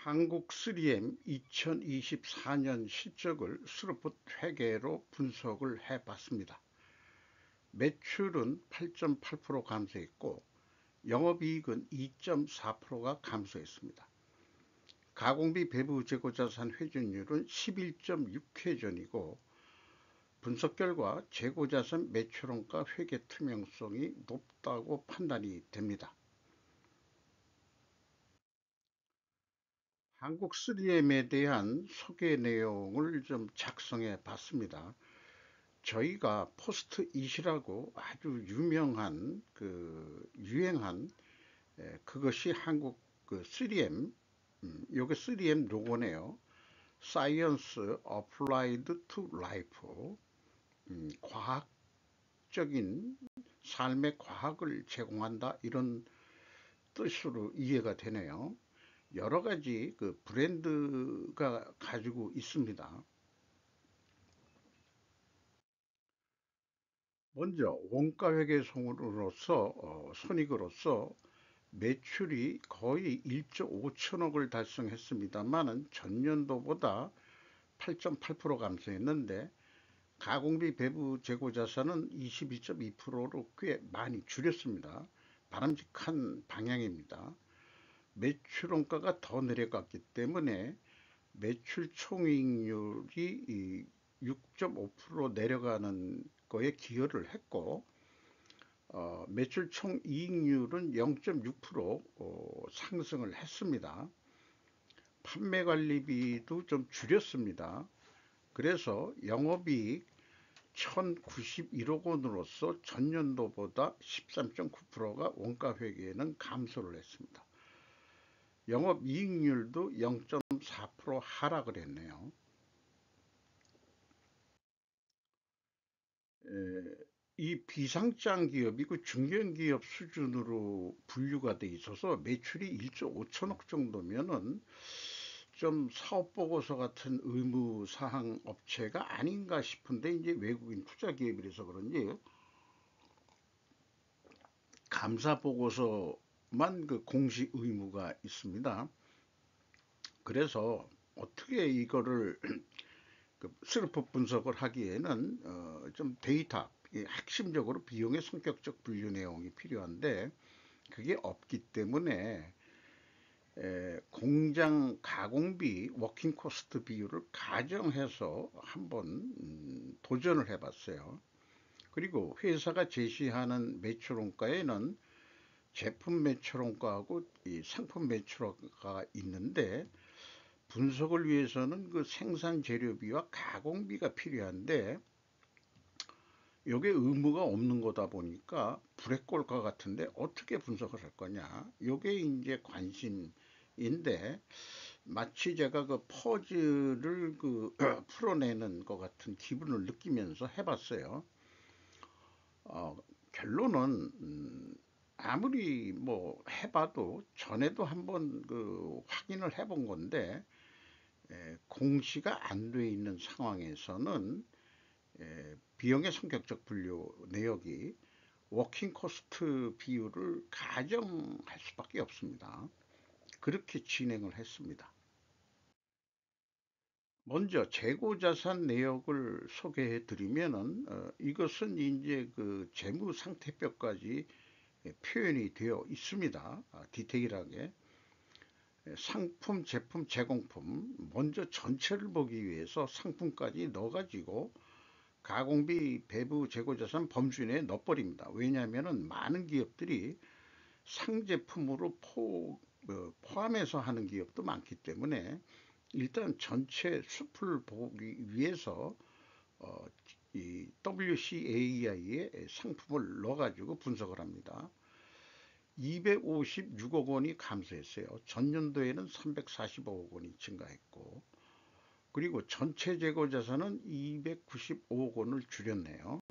한국 3M 2024년 실적을 스루풋 회계로 분석을 해봤습니다. 매출은 8.8% 감소했고 영업이익은 2.4%가 감소했습니다. 가공비 배부 재고자산 회전율은 11.6회전이고 분석 결과 재고자산 매출원가 회계 투명성이 높다고 판단이 됩니다. 한국 3M에 대한 소개 내용을 좀 작성해 봤습니다. 저희가 포스트 잇이라고 아주 유명한 유행한 그것이 한국 3M 요게 3M 로고네요. Science Applied to Life, 과학적인 삶의 과학을 제공한다, 이런 뜻으로 이해가 되네요. 여러 가지 브랜드가 가지고 있습니다. 먼저 원가회계손으로서 손익으로서 매출이 거의 1조 5천억을 달성했습니다만은 전년도보다 8.8% 감소했는데 가공비 배부 재고자산은 22.2%로 꽤 많이 줄였습니다. 바람직한 방향입니다. 매출 원가가 더 내려갔기 때문에 매출 총이익률이 6.5% 내려가는 거에 기여를 했고 매출 총이익률은 0.6% 상승을 했습니다. 판매관리비도 좀 줄였습니다. 그래서 영업이익 1091억 원으로서 전년도보다 13.9%가 원가회계에는 감소를 했습니다. 영업이익률도 0.4% 하락을 했네요. 이 비상장 기업이고 중견기업 수준으로 분류가 돼 있어서 매출이 1조 5천억 정도면은 좀 사업보고서 같은 의무사항 업체가 아닌가 싶은데, 이제 외국인 투자기업이라서 그런지 감사보고서만 공시 의무가 있습니다. 그래서 어떻게 이거를 스루풋 분석을 하기에는 좀 데이터, 핵심적으로 비용의 성격적 분류 내용이 필요한데 그게 없기 때문에 공장 가공비 워킹 코스트 비율을 가정해서 한번 도전을 해봤어요. 그리고 회사가 제시하는 매출원가에는 제품 매출원가하고 이 상품 매출원가가 있는데 분석을 위해서는 생산 재료비와 가공비가 필요한데 이게 의무가 없는 거다 보니까 불의꼴과 같은데 어떻게 분석을 할 거냐, 이게 이제 관심인데 마치 제가 퍼즐을 풀어내는 것 같은 기분을 느끼면서 해봤어요. 결론은 아무리 뭐 해봐도 전에도 한번 확인을 해본 건데 공시가 안 돼 있는 상황에서는 비용의 성격적 분류 내역이 워킹 코스트 비율을 가정할 수밖에 없습니다. 그렇게 진행을 했습니다. 먼저 재고자산 내역을 소개해 드리면은 이것은 이제 재무상태표까지 표현이 되어 있습니다. 디테일하게 상품, 제품, 제공품, 먼저 전체를 보기 위해서 상품까지 넣어가지고 가공비, 배부, 재고자산 범주 내에 넣어버립니다. 왜냐하면 많은 기업들이 상제품으로 포함해서 하는 기업도 많기 때문에 일단 전체 숲을 보기 위해서 이 WCAI에 상품을 넣어가지고 분석을 합니다. 256억 원이 감소했어요. 전년도에는 345억 원이 증가했고, 그리고 전체 재고 자산은 295억 원을 줄였네요.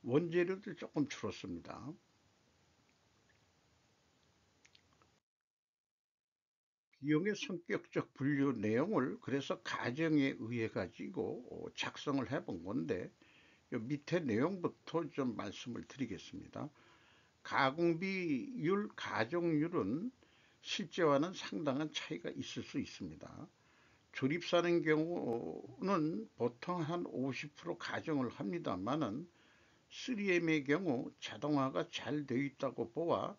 원재료도 조금 줄었습니다. 비용의 성격적 분류 내용을 그래서 가정에 의해 가지고 작성을 해본 건데 밑에 내용부터 좀 말씀을 드리겠습니다. 가공비율, 가정률은 실제와는 상당한 차이가 있을 수 있습니다. 조립사는 경우는 보통 한 50% 가정을 합니다만은 3M의 경우 자동화가 잘 되어 있다고 보아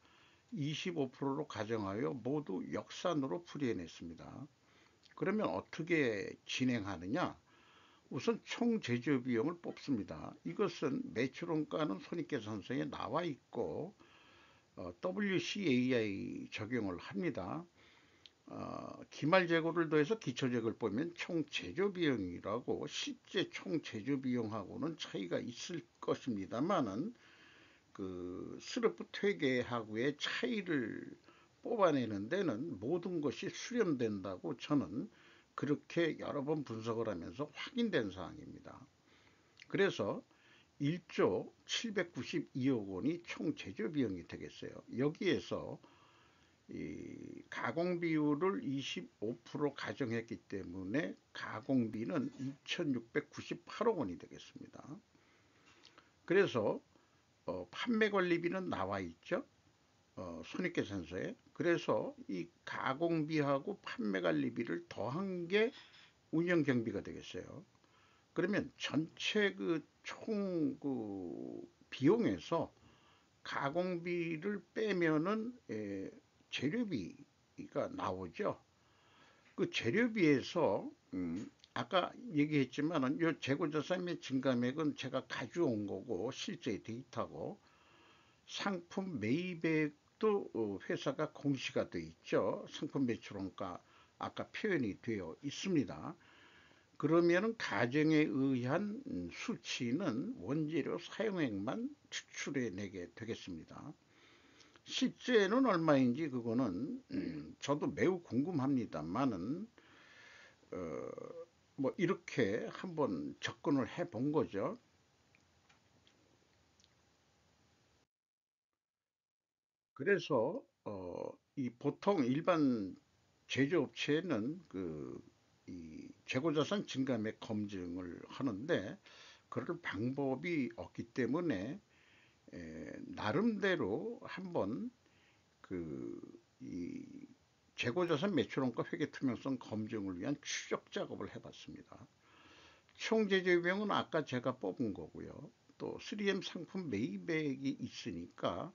25%로 가정하여 모두 역산으로 풀이해냈습니다. 그러면 어떻게 진행하느냐? 우선 총 제조 비용을 뽑습니다. 이것은 매출원가는 손익계산서에 나와 있고 WCAI 적용을 합니다. 기말 재고를 더해서 기초재고를 보면 총 제조 비용이라고 실제 총 제조 비용하고는 차이가 있을 것입니다만은 그 스르프 퇴계하고의 차이를 뽑아내는 데는 모든 것이 수렴된다고 저는 그렇게 여러 번 분석을 하면서 확인된 사항입니다. 그래서 1조 792억 원이 총 제조 비용이 되겠어요. 여기에서 이 가공 비율을 25% 가정했기 때문에 가공비는 2,698억 원이 되겠습니다. 그래서 판매 관리비는 나와 있죠. 손익계산서에. 그래서 이 가공비하고 판매 관리비를 더한 게 운영 경비가 되겠어요. 그러면 전체 그 총 그 비용에서 가공비를 빼면은 재료비가 나오죠. 그 재료비에서 아까 얘기했지만은 요 재고자산의 증감액은 제가 가져온 거고 실제 데이터고 상품 매입액도 회사가 공시가 돼 있죠. 상품 매출원가 아까 표현이 되어 있습니다. 그러면은 가정에 의한 수치는 원재료 사용액만 추출해 내게 되겠습니다. 실제는 얼마인지 그거는 저도 매우 궁금합니다만은 어, 뭐 이렇게 한번 접근을 해 본 거죠. 그래서 이 보통 일반 제조업체는 그 이 재고자산 증감액 검증을 하는데 그럴 방법이 없기 때문에 나름대로 한번 그 이 재고자산 매출원가 회계 투명성 검증을 위한 추적 작업을 해봤습니다. 총 제조비용은 아까 제가 뽑은 거고요. 또 3M 상품 매입액이 있으니까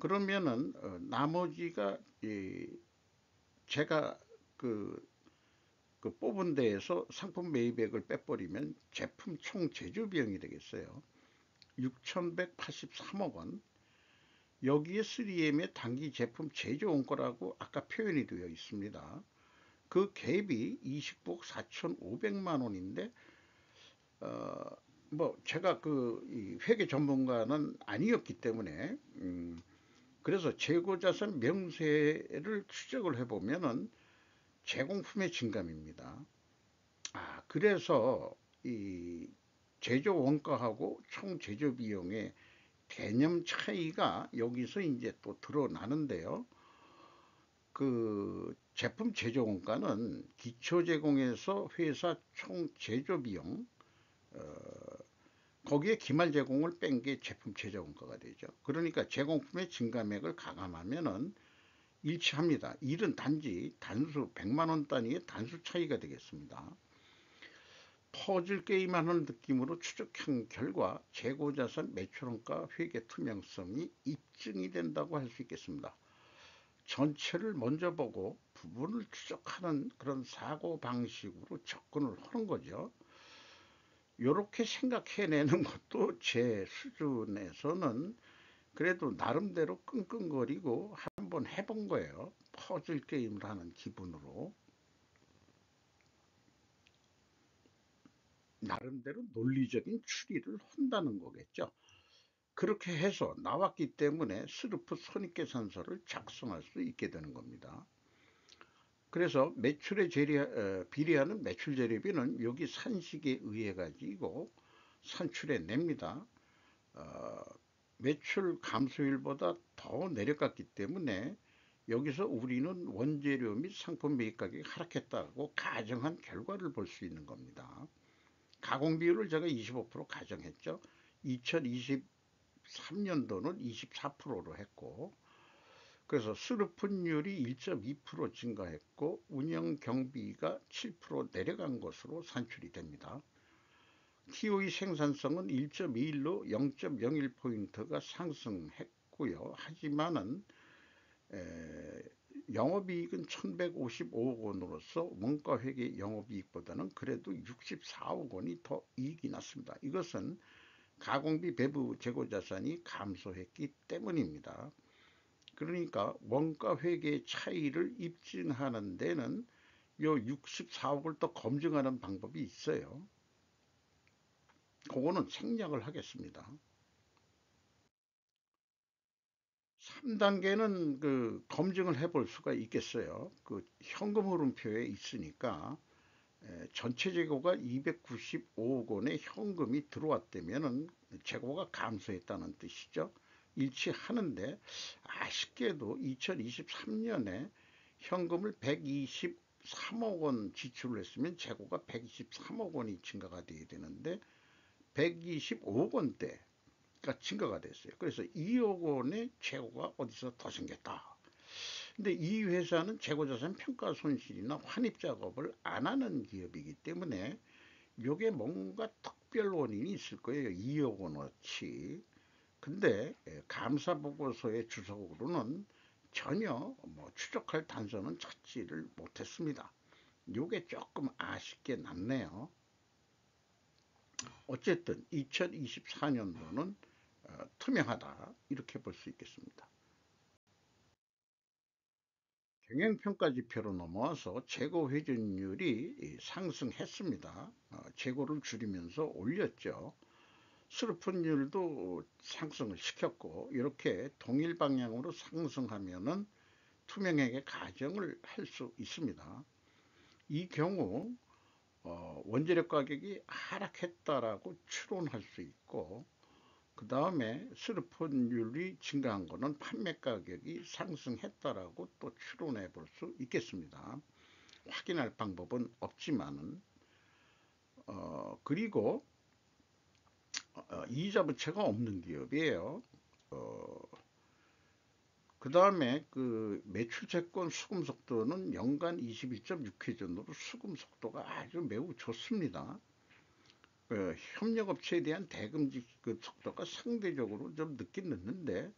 그러면은 나머지가 제가 그, 그 뽑은 데에서 상품 매입액을 빼버리면 제품 총 제조 비용이 되겠어요. 6,183억 원. 여기에 3M의 단기 제품 제조 원가라고 아까 표현이 되어 있습니다. 그 갭이 29억 4,500만 원인데 어, 뭐 제가 그 회계 전문가는 아니었기 때문에 그래서 재고자산 명세를 추적을 해보면은 제공품의 증감입니다. 그래서 이 제조 원가하고 총 제조 비용의 개념 차이가 여기서 이제 또 드러나는데요. 그 제품 제조 원가는 기초 제공에서 회사 총 제조 비용 거기에 기말 제공을 뺀 게 제품 제조 원가가 되죠. 그러니까 제공품의 증감액을 가감하면은 일치합니다. 일은 단지 단수 100만 원 단위의 단수 차이가 되겠습니다. 퍼즐 게임하는 느낌으로 추적한 결과 재고자산 매출원가 회계 투명성이 입증이 된다고 할 수 있겠습니다. 전체를 먼저 보고 부분을 추적하는 그런 사고방식으로 접근을 하는 거죠. 이렇게 생각해내는 것도 제 수준에서는 그래도 나름대로 끙끙거리고 한번 해본 거예요. 퍼즐 게임을 하는 기분으로. 나름대로 논리적인 추리를 한다는 거겠죠. 그렇게 해서 나왔기 때문에 스르프 손익계산서를 작성할 수 있게 되는 겁니다. 그래서 매출에 비례하는 매출 재료비는 여기 산식에 의해 가지고 산출해 냅니다. 어, 매출 감소율보다 더 내려갔기 때문에 여기서 우리는 원재료 및 상품 매입 가격이 하락했다고 가정한 결과를 볼 수 있는 겁니다. 가공 비율을 제가 25% 가정했죠. 2023년도는 24%로 했고 그래서 수르픈율이 1.2% 증가했고 운영 경비가 7% 내려간 것으로 산출이 됩니다. TOE 생산성은 1.21로 0.01포인트가 상승했고요. 하지만은 영업이익은 1155억 원으로서 원가회계 영업이익보다는 그래도 64억 원이 더 이익이 났습니다. 이것은 가공비 배부 재고자산이 감소했기 때문입니다. 그러니까 원가회계 차이를 입증하는 데는 요 64억을 더 검증하는 방법이 있어요. 그거는 생략을 하겠습니다. 3단계는 그 검증을 해볼 수가 있겠어요. 그 현금 흐름표에 있으니까 전체 재고가 295억 원의 현금이 들어왔다면은 재고가 감소했다는 뜻이죠. 일치하는데 아쉽게도 2023년에 현금을 123억 원 지출을 했으면 재고가 123억 원이 증가가 돼야 되는데 125억 원대 증가가 됐어요. 그래서 2억 원의 재고가 어디서 더 생겼다. 근데 이 회사는 재고자산 평가 손실이나 환입 작업을 안 하는 기업이기 때문에 요게 뭔가 특별 원인이 있을 거예요. 2억 원어치. 근데 감사 보고서의 주석으로는 전혀 뭐 추적할 단서는 찾지를 못했습니다. 요게 조금 아쉽게 남네요. 어쨌든 2024년도는 투명하다 이렇게 볼 수 있겠습니다. 경영평가 지표로 넘어와서 재고 회전율이 상승했습니다. 재고를 줄이면서 올렸죠. 수르픈율도 상승을 시켰고 이렇게 동일 방향으로 상승하면은 투명하게 가정을 할 수 있습니다. 이 경우 원재료 가격이 하락했다라고 추론할 수 있고 그 다음에 수르폰율이 증가한 것은 판매 가격이 상승했다라고 또 추론해 볼 수 있겠습니다. 확인할 방법은 없지만은 그리고 이자 부채가 없는 기업이에요. 그 다음에 그 매출 채권 수금 속도는 연간 21.6회 정도로 수금 속도가 아주 매우 좋습니다. 협력업체에 대한 대금직 그 속도가 상대적으로 좀 늦긴 늦는데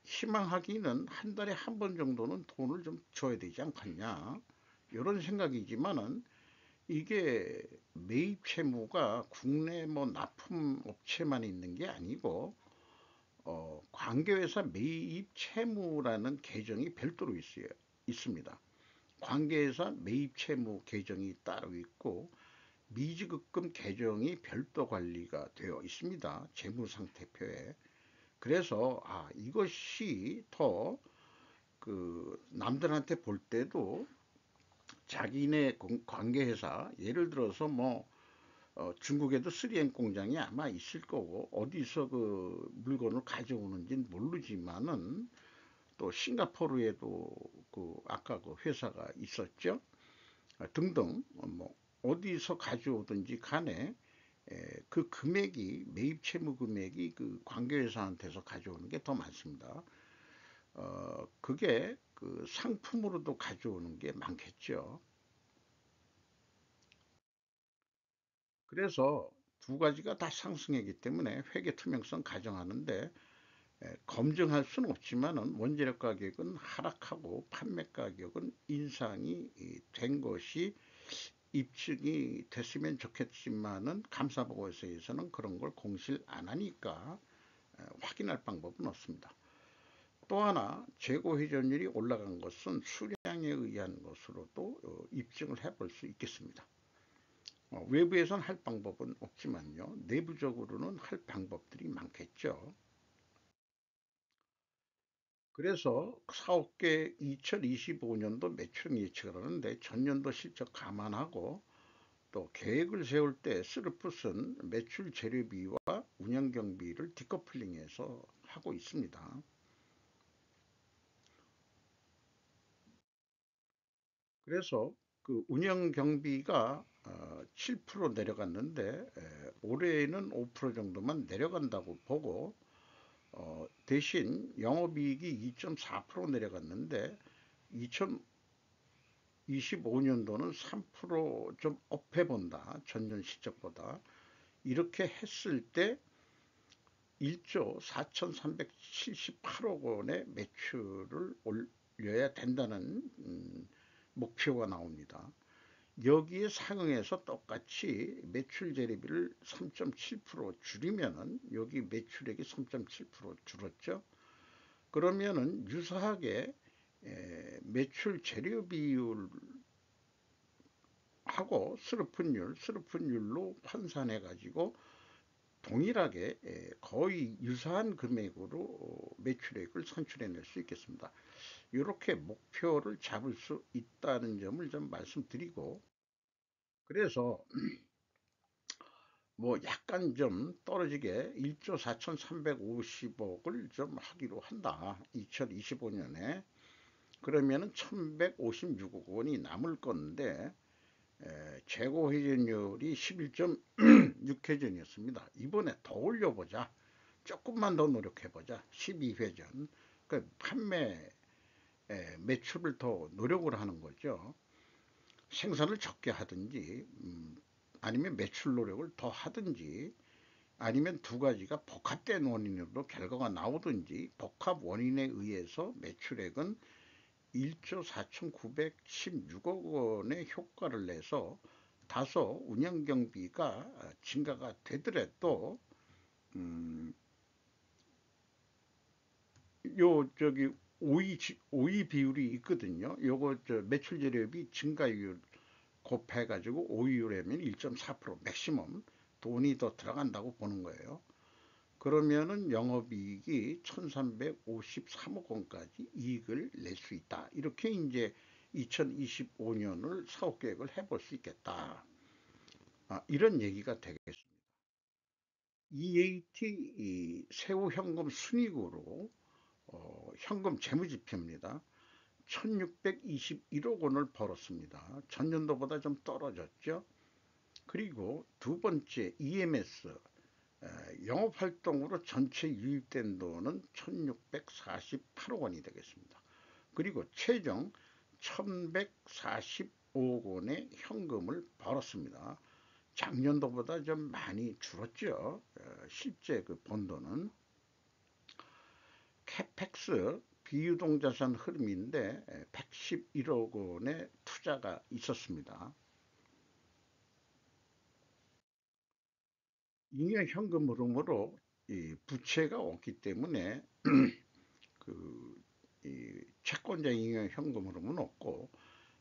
희망하기는 한 달에 한 번 정도는 돈을 좀 줘야 되지 않겠냐 이런 생각이지만은 이게 매입 채무가 국내 뭐 납품 업체만 있는 게 아니고 관계회사 매입 채무라는 계정이 별도로 있습니다. 관계회사 매입 채무 계정이 따로 있고 미지급금 계정이 별도 관리가 되어 있습니다. 재무상태표에. 그래서 이것이 더 그 남들한테 볼 때도 자기네 관계회사 예를 들어서 뭐 중국에도 3M 공장이 아마 있을 거고 어디서 그 물건을 가져오는지는 모르지만은 또 싱가포르에도 그 아까 그 회사가 있었죠. 등등 뭐 어디서 가져오든지 간에 그 금액이 매입 채무 금액이 그 관계회사한테서 가져오는 게 더 많습니다. 그게 그 상품으로도 가져오는 게 많겠죠. 그래서 두 가지가 다 상승했기 때문에 회계 투명성 가정하는데 검증할 수는 없지만은 원재료 가격은 하락하고 판매 가격은 인상이 된 것이 입증이 됐으면 좋겠지만은 감사보고서에서는 그런 걸 공시를 안 하니까 확인할 방법은 없습니다. 또 하나 재고 회전율이 올라간 것은 수량에 의한 것으로도 입증을 해볼 수 있겠습니다. 외부에선 할 방법은 없지만요. 내부적으로는 할 방법들이 많겠죠. 그래서 사업계 2025년도 매출 예측을 하는데 전년도 실적 감안하고 또 계획을 세울 때 스루풋은 매출 재료비와 운영경비를 디커플링해서 하고 있습니다. 그래서 그 운영경비가 7% 내려갔는데 올해에는 5% 정도만 내려간다고 보고 대신 영업이익이 2.4% 내려갔는데 2025년도는 3%좀 업해본다. 전년 실적보다. 이렇게 했을 때 1조 4,378억 원의 매출을 올려야 된다는 목표가 나옵니다. 여기에 상응해서 똑같이 매출 재료비를 3.7% 줄이면은 여기 매출액이 3.7% 줄었죠. 그러면은 유사하게 매출 재료 비율하고 스르픈율로 환산해 가지고 동일하게 거의 유사한 금액으로 매출액을 산출해낼 수 있겠습니다. 이렇게 목표를 잡을 수 있다는 점을 좀 말씀드리고, 그래서 뭐 약간 좀 떨어지게 1조 4,350억을 좀 하기로 한다. 2025년에. 그러면은 1,156억 원이 남을 건데 재고 회전율이 11.6회전이었습니다. 이번에 더 올려보자. 조금만 더 노력해보자. 12회전. 그 판매 매출을 더 노력을 하는 거죠. 생산을 적게 하든지 아니면 매출 노력을 더 하든지 아니면 두 가지가 복합된 원인으로 결과가 나오든지 복합 원인에 의해서 매출액은 1조 4,916억 원의 효과를 내서 다소 운영경비가 증가가 되더라도 요 저기 오이 비율이 있거든요. 요거 저 매출 재료비 증가율 곱해가지고 오이율이면 1.4% 맥시멈 돈이 더 들어간다고 보는 거예요. 그러면은 영업이익이 1,353억 원까지 이익을 낼 수 있다. 이렇게 이제 2025년을 사업 계획을 해볼 수 있겠다. 이런 얘기가 되겠습니다. EAT 세후 현금 순이익으로 현금 재무지표입니다. 1621억 원을 벌었습니다. 전년도보다 좀 떨어졌죠. 그리고 두 번째 EMS 영업활동으로 전체 유입된 돈은 1648억 원이 되겠습니다. 그리고 최종 1145억 원의 현금을 벌었습니다. 작년도보다 좀 많이 줄었죠. 실제 그 번 돈은. 캐펙스 비유동자산 흐름인데 111억 원의 투자가 있었습니다. 잉여 현금 흐름으로 이 부채가 없기 때문에 이 채권자 잉여 현금 흐름은 없고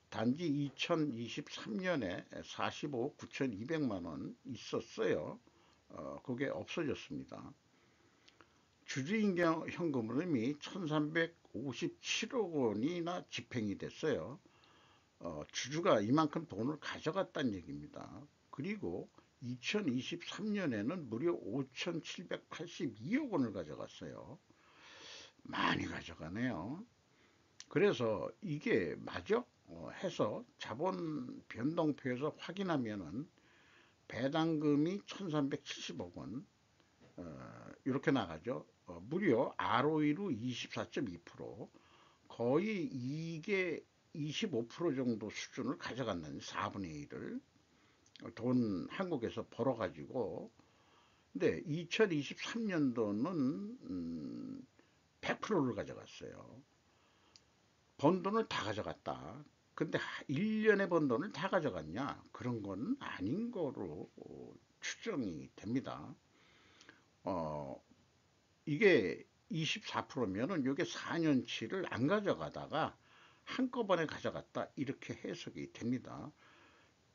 단지 2023년에 45억 9,200만 원 있었어요. 그게 없어졌습니다. 주주잉여 현금 흐름이 1,357억 원이나 집행이 됐어요. 주주가 이만큼 돈을 가져갔다는 얘기입니다. 그리고 2023년에는 무려 5,782억 원을 가져갔어요. 많이 가져가네요. 그래서 이게 맞아? 해서 자본 변동표에서 확인하면은 배당금이 1,370억 원 이렇게 나가죠. 무려 ROE로 24.2% 거의 이게 25% 정도 수준을 가져갔는 4분의 1을 돈 한국에서 벌어가지고. 근데 2023년도는 100%를 가져갔어요. 번 돈을 다 가져갔다. 근데 1년에 번 돈을 다 가져갔냐? 그런 건 아닌 거로 추정이 됩니다. 이게 24%면은 이게 4년치를 안 가져가다가 한꺼번에 가져갔다. 이렇게 해석이 됩니다.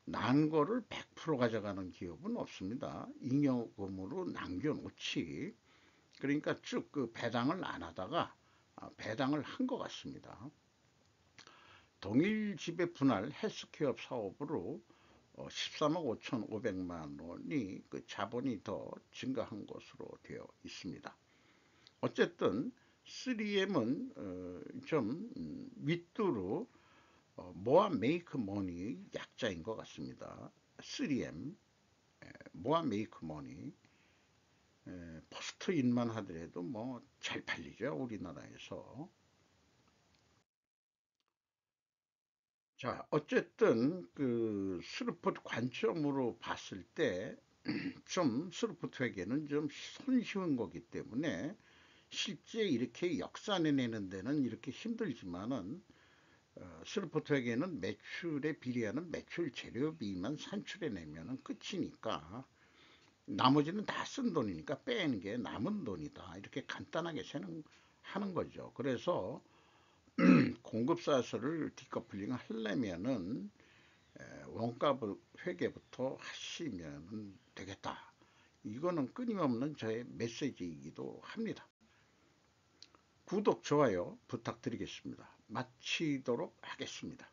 난 거를 100% 가져가는 기업은 없습니다. 잉여금으로 남겨놓지. 그러니까 쭉 그 배당을 안 하다가 배당을 한 것 같습니다. 동일 지배 분할 헬스케어 사업으로 13억 5,500만 원이 그 자본이 더 증가한 것으로 되어 있습니다. 어쨌든 3M은 좀 윗두루 모아 메이크 머니 약자인 것 같습니다. 3M 모아 메이크 머니 포스트잇만 하더라도 뭐 잘 팔리죠, 우리나라에서. 자, 어쨌든 그 스루풋 관점으로 봤을 때 좀 스루풋 회계는 좀 손쉬운 거기 때문에 실제 이렇게 역산해내는 데는 이렇게 힘들지만은 스루풋 회계는 매출에 비례하는 매출 재료비만 산출해내면은 끝이니까 나머지는 다 쓴 돈이니까 빼는 게 남은 돈이다, 이렇게 간단하게 하는 거죠. 그래서 공급사설을 디커플링 하려면은 원가 회계부터 하시면 되겠다. 이거는 끊임없는 저의 메시지이기도 합니다. 구독, 좋아요 부탁드리겠습니다. 마치도록 하겠습니다.